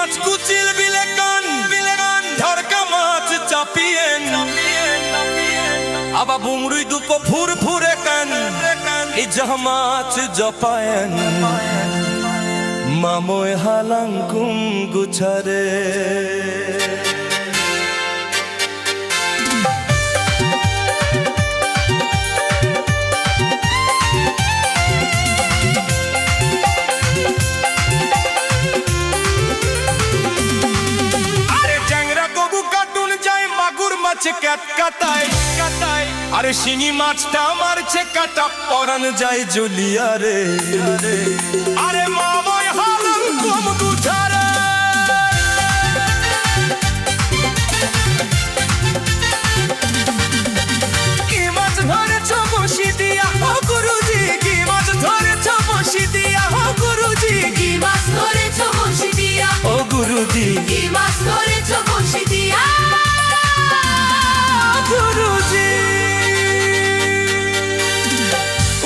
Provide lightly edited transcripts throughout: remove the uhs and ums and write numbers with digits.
মাছ কুচিল বিলেকান ধরকা মাছ চাপিয়েন আবা বুমরুই দুপো ফুর ফুরে কান এই মাছ জপায়েন মাময় হালাঙ্কুম গুছারে আরে শিঙি মাছটা মারছে কাটা পরান যায় জুলিয়া রে আরে মাময় হালাঙ্কুম গুছারে কি মাছ ধরেছ বসি দিয়া ও গুরুজি কি মাছ ধরেছ বসি দিয়া ও গুরুজি কি মাছ ধরেছ বঁড়শি দিয়া ও গুরুজি কি মাছ ধরেছ বঁড়শি দিয়া গুরুজি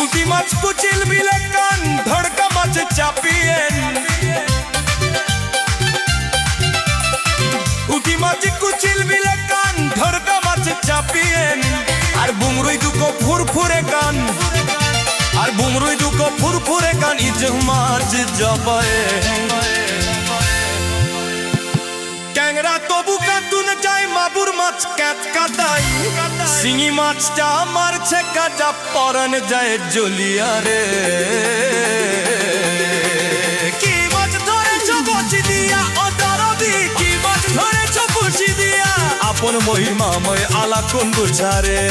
উঠি মাছ কুচিল বিলেকান ধড়কা মাছ চাপিয়েন উঠি মাছ কুচিল বিলেকান ধড়কা মাছ চাপিয়েন আর বুমরুই দুকো ফুরফুরে কান আর বুমরুই দুকো ফুরফুরে কান ইজ মাছ জবায়েন ট্যাংরা তবু কাতুন যায় মাগুর মাছ ক্যাত কাটাই শিঙি মাছটা মারছে কাটা পরান যায় জলিয়া রে কি মাছ ধরেছ বঁড়শি দিয়া ও দরদি কি মাছ ধরেছ বঁড়শি দিয়া আপন মহিমাময় আলা কোন গুছারে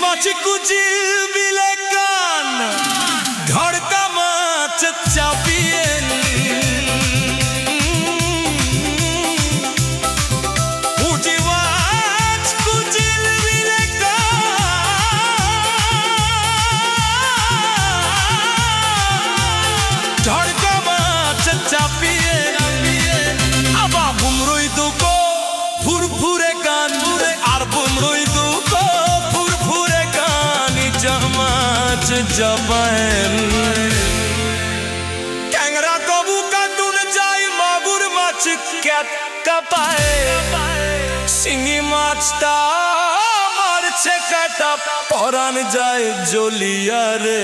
মাছ কুচিল বিলেকান ধড়কা মাছ চাপিয়েন উঠি মাছ কুচিল বিলেকান ধড়কা মাছ চাপিয়েন আবা বুমরুই দুকো ফুরফুরে কান আর বুমরুই দুকো মাছ জবায়েন ট্যাংরা কবু কাতুন যায় মাগুর মাছ ক্যাত কাপায় শিঙি মাছটা মারছে কাটা পরান যায় জলিয়া রে